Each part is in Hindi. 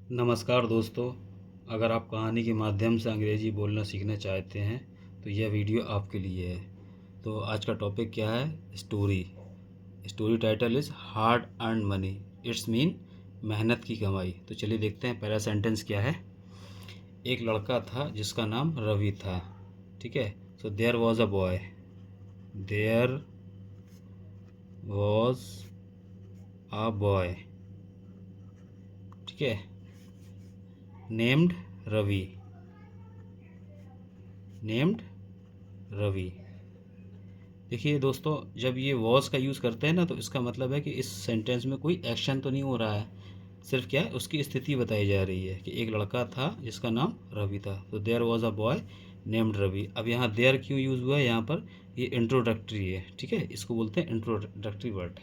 नमस्कार दोस्तों। अगर आप कहानी के माध्यम से अंग्रेज़ी बोलना सीखना चाहते हैं तो यह वीडियो आपके लिए है। तो आज का टॉपिक क्या है? Story. Story title is hard earn money. It's mean मेहनत की कमाई। तो चलिए देखते हैं पहला सेंटेंस क्या है। एक लड़का था जिसका नाम रवि था। ठीक है। So there was a boy. There was a boy. ठीक है। नेम्ड रवि। नेम्ड रवि। देखिए दोस्तों, जब ये वॉज का यूज़ करते हैं ना तो इसका मतलब है कि इस सेंटेंस में कोई एक्शन तो नहीं हो रहा है, सिर्फ क्या है उसकी स्थिति बताई जा रही है कि एक लड़का था जिसका नाम रवि था। तो there was a boy named Ravi. अब यहाँ देयर क्यों यूज़ हुआ है? यहाँ पर ये इंट्रोडक्टरी है। ठीक है, इसको बोलते हैं introductory word.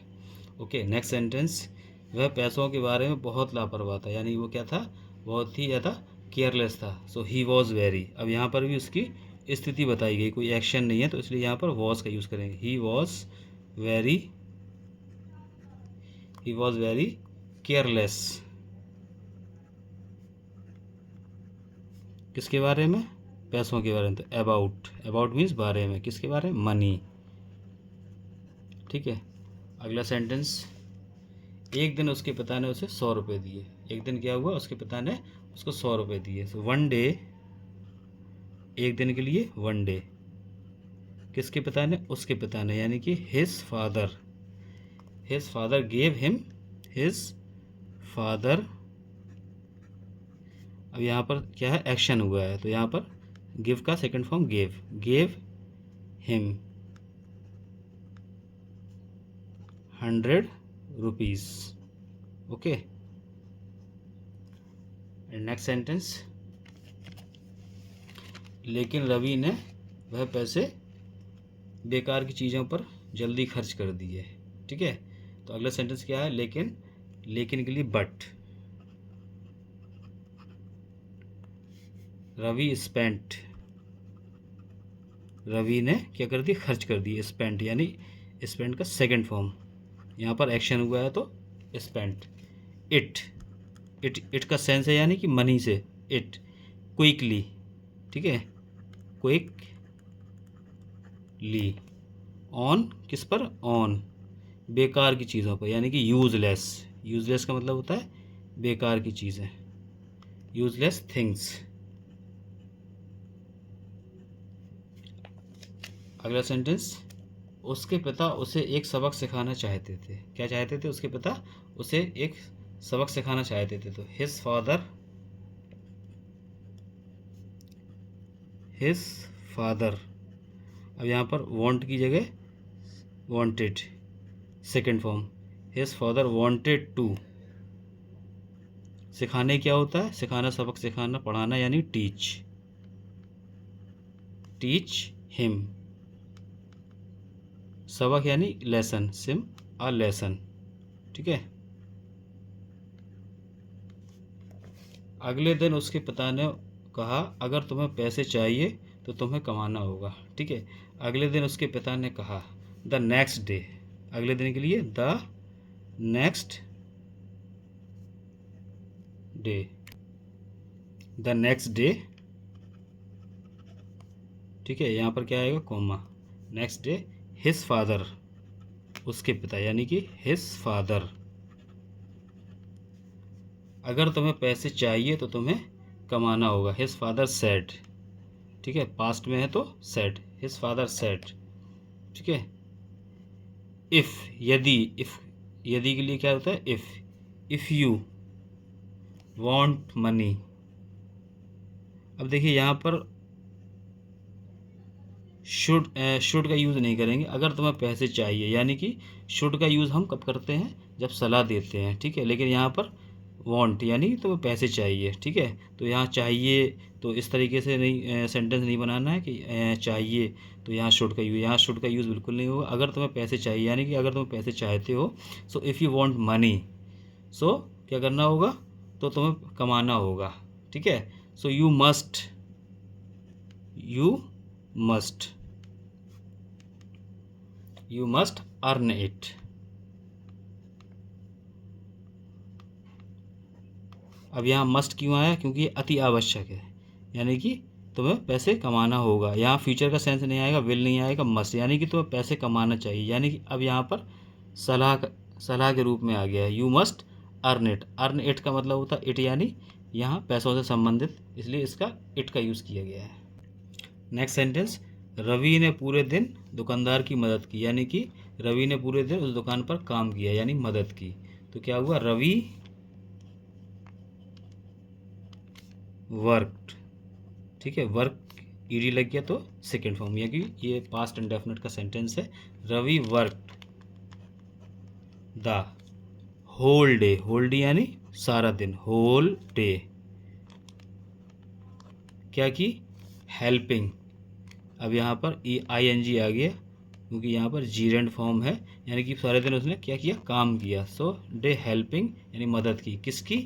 Okay, next sentence. वह पैसों के बारे में बहुत लापरवाह था, यानी वो क्या था? बहुत ही ज़्यादा केयरलेस था। सो ही वॉज वेरी। अब यहाँ पर भी उसकी स्थिति बताई गई, कोई एक्शन नहीं है, तो इसलिए यहाँ पर वॉज का यूज़ करेंगे। Very he was very careless. किसके बारे में? पैसों के बारे में। तो अबाउट। अबाउट मीन्स बारे में। किसके बारे में? मनी। ठीक है। अगला सेंटेंस। एक दिन उसके पिता ने उसे 100 रुपये दिए। एक दिन क्या हुआ? उसके पिता ने उसको 100 रुपये दिए। So one day. एक दिन के लिए वन डे। किसके पिता ने? उसके पिता ने, यानी कि his father. His father gave him. His father. अब यहाँ पर क्या है? एक्शन हुआ है, तो यहाँ पर गिव का second form gave. Gave him 100 rupees. Okay. Next sentence. लेकिन रवि ने वह पैसे बेकार की चीज़ों पर जल्दी खर्च कर दिए। ठीक है। तो अगला सेंटेंस क्या है? लेकिन। लेकिन के लिए बट। रवि स्पेंट। रवि ने क्या कर दी? खर्च कर दी। स्पेंट यानी स्पेंट का सेकंड फॉर्म। यहाँ पर एक्शन हुआ है तो स्पेंट। इट। इट का सेंस है यानी कि मनी से। It quickly. ठीक है। क्विकली। ऑन किस पर? ऑन बेकार की चीज़ों पर, यानी कि यूजलेस। यूजलेस का मतलब होता है बेकार की चीज़ें। Useless things. अगला सेंटेंस। उसके पिता उसे एक सबक सिखाना चाहते थे। क्या चाहते थे? उसके पिता उसे एक सबक सिखाना चाहते थे। तो हिज फादर। His father. अब यहाँ पर वांट की जगह wanted second form. His father wanted to. सिखाने क्या होता है? सिखाना, सबक सिखाना, पढ़ाना, यानी टीच। Teach him. सबक यानी लेसन। SIM a lesson. ठीक है। अगले दिन उसके पिता ने कहा, अगर तुम्हें पैसे चाहिए तो तुम्हें कमाना होगा। ठीक है। अगले दिन उसके पिता ने कहा। The next day. अगले दिन के लिए the next day. The next day. ठीक है। यहाँ पर क्या आएगा? Comma. Next day. His father. उसके पिता यानी कि हिज फादर। अगर तुम्हें पैसे चाहिए तो तुम्हें कमाना होगा। His father said. ठीक है। पास्ट में है तो सेड। His father said. ठीक है। इफ़ यदि। इफ़ यदि के लिए क्या होता है? If you want money. अब देखिए यहाँ पर शुड का यूज़ नहीं करेंगे। अगर तुम्हें पैसे चाहिए, यानी कि शुड का यूज़ हम कब करते हैं? जब सलाह देते हैं। ठीक है। लेकिन यहाँ पर वांट यानी कि तुम्हें पैसे चाहिए। ठीक है। तो यहाँ चाहिए तो इस तरीके से नहीं, सेंटेंस नहीं बनाना है कि चाहिए तो यहाँ शुड का यूज़। यहाँ शुड का यूज़ बिल्कुल नहीं होगा। अगर तुम्हें पैसे चाहिए, यानी कि अगर तुम्हें पैसे चाहते हो, so if you want money, so क्या करना होगा? तो तुम्हें कमाना होगा। ठीक है। So you must you must earn it. अब यहाँ मस्ट क्यों आया, क्योंकि ये अति आवश्यक है, यानी कि तुम्हें पैसे कमाना होगा। यहाँ फ्यूचर का सेंस नहीं आएगा, विल नहीं आएगा, मस्ट, यानी कि तुम्हें पैसे कमाना चाहिए। यानी कि अब यहाँ पर सलाह के रूप में आ गया है। You must earn it. Earn it का मतलब होता है इट, यानी यहाँ पैसों से संबंधित, इसलिए इसका इट का यूज़ किया गया है। नेक्स्ट सेंटेंस, रवि ने पूरे दिन दुकानदार की मदद की, यानी कि रवि ने पूरे दिन उस दुकान पर काम किया, यानी मदद की। तो क्या हुआ, रवि वर्कड। ठीक है, वर्क ईडी लग गया तो सेकेंड फॉर्म, यानी कि ये पास्ट इंडेफिनिट का सेंटेंस है। Ravi worked the whole day. Whole day यानी सारा दिन, होल डे। क्या की, हेल्पिंग। अब यहाँ पर ING आ गया, क्योंकि यहाँ पर जीरेंड फॉर्म है, यानी कि सारे दिन उसने क्या किया, काम किया। सो डे हेल्पिंग यानी मदद की, किसकी,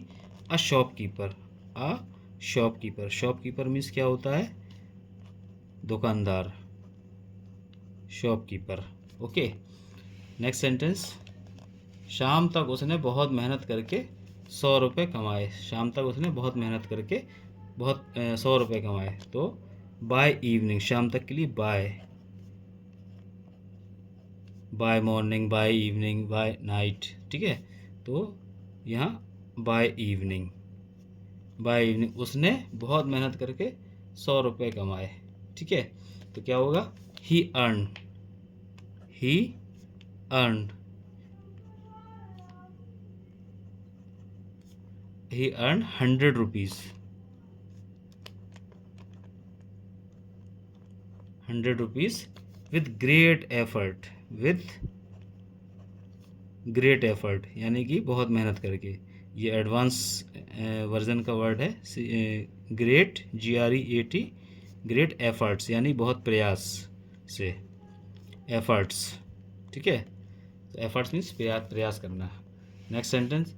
a shopkeeper. A shopkeeper, shopkeeper means क्या होता है, दुकानदार, शॉपकीपर। ओके, नेक्स्ट सेंटेंस, शाम तक उसने बहुत मेहनत करके 100 रुपये कमाए। शाम तक उसने बहुत मेहनत करके 100 रुपये कमाए। तो बाय इवनिंग, शाम तक के लिए by morning, by evening, by night. ठीक है, तो यहाँ बाय इवनिंग उसने बहुत मेहनत करके 100 रुपये कमाए। ठीक है, तो क्या होगा, he earn he earn he earned 100 rupees 100 rupees with great effort, यानी कि बहुत मेहनत करके। ये एडवांस वर्जन का वर्ड है, GREAT, ग्रेट एफर्ट्स, यानी बहुत प्रयास से, एफर्ट्स। ठीक है, तो एफर्ट्स मीन्स प्रयास करना। नेक्स्ट सेंटेंस,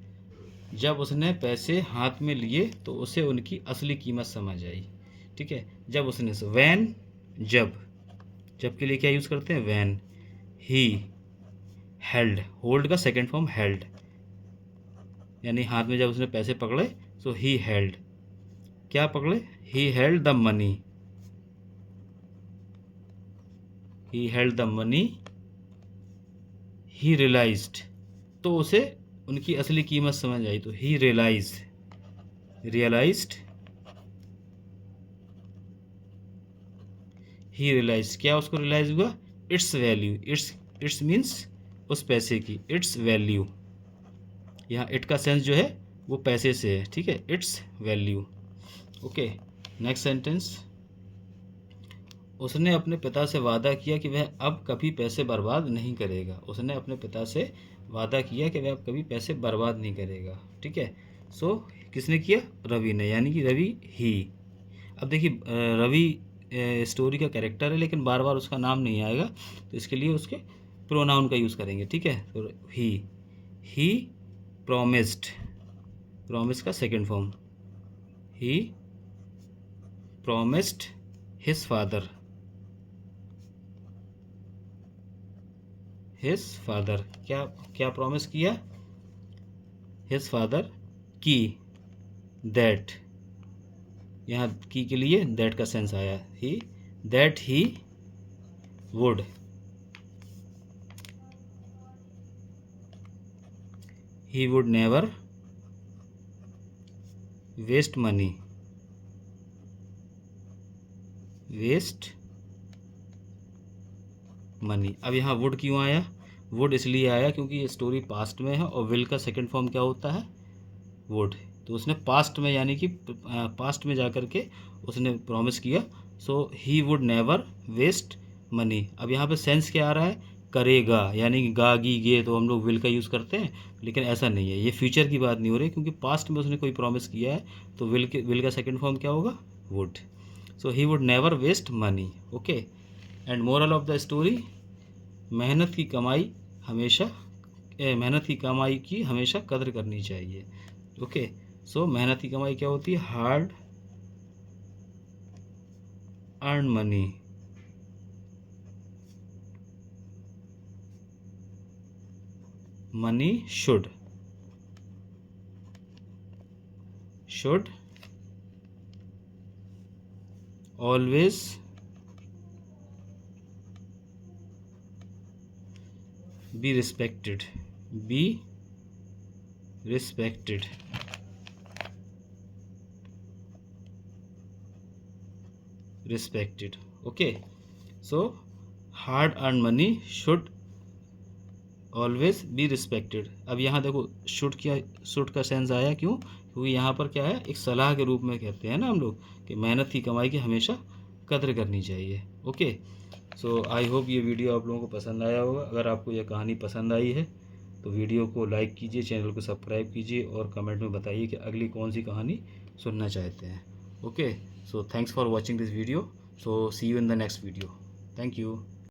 जब उसने पैसे हाथ में लिए तो उसे उनकी असली कीमत समझ आई। ठीक है, जब उसने, वैन, जब के लिए क्या यूज़ करते हैं, वैन। ही हेल्ड, होल्ड का सेकेंड फॉर्म हेल्ड, यानी हाथ में जब उसने पैसे पकड़े, सो ही हेल्ड, क्या पकड़े, he held the money, he realized, तो उसे उनकी असली कीमत समझ आई। तो ही रियलाइज्ड क्या उसको रियलाइज हुआ, इट्स वैल्यू। इट्स मीन्स उस पैसे की, इट्स वैल्यू। यहाँ इट का सेंस जो है वो पैसे से है। ठीक है, it's value. Okay, next sentence, उसने अपने पिता से वादा किया कि वह अब कभी पैसे बर्बाद नहीं करेगा। उसने अपने पिता से वादा किया कि वह अब कभी पैसे बर्बाद नहीं करेगा। ठीक है, सो किसने किया, रवि ने, यानी कि रवि ही। अब देखिए, रवि स्टोरी का कैरेक्टर है, लेकिन बार बार उसका नाम नहीं आएगा, तो इसके लिए उसके प्रोनाउन का यूज़ करेंगे। ठीक है, तो ही प्रोमिस्ड, प्रॉमिस का सेकेंड फॉर्म, ही प्रोमिस्ड हिज फादर, क्या क्या प्रॉमिस किया, हिज फादर की, दैट, यहाँ की के लिए दैट का सेंस आया, that would he would never waste money, अब यहाँ वुड क्यों आया, वुड इसलिए आया क्योंकि ये स्टोरी पास्ट में है, और विल का सेकंड फॉर्म क्या होता है, वुड। तो उसने पास्ट में, यानी कि पास्ट में जा कर के उसने प्रॉमिस किया। So he would never waste money. अब यहाँ पे सेंस क्या आ रहा है, करेगा, यानी कि गा गी गे तो हम लोग विल का यूज़ करते हैं, लेकिन ऐसा नहीं है, ये फ्यूचर की बात नहीं हो रही, क्योंकि पास्ट में उसने कोई प्रॉमिस किया है, तो विल का सेकंड फॉर्म क्या होगा, would. So he would never waste money. Okay, and moral of the story, मेहनत की कमाई की हमेशा कदर करनी चाहिए। ओके, सो मेहनत की कमाई क्या होती है, hard earn money should should always be respected, be respected, respected. Okay, so hard earned money should always be respected. अब यहाँ देखो शुड का सेंस आया, क्यों? क्योंकि यहाँ पर क्या है, एक सलाह के रूप में कहते हैं ना हम लोग कि मेहनत की कमाई की हमेशा कद्र करनी चाहिए। ओके, सो आई होप ये वीडियो आप लोगों को पसंद आया होगा। अगर आपको यह कहानी पसंद आई है तो वीडियो को लाइक कीजिए, चैनल को सब्सक्राइब कीजिए और कमेंट में बताइए कि अगली कौन सी कहानी सुनना चाहते हैं। Okay, so thanks for watching this video. So see you in the next video. Thank you.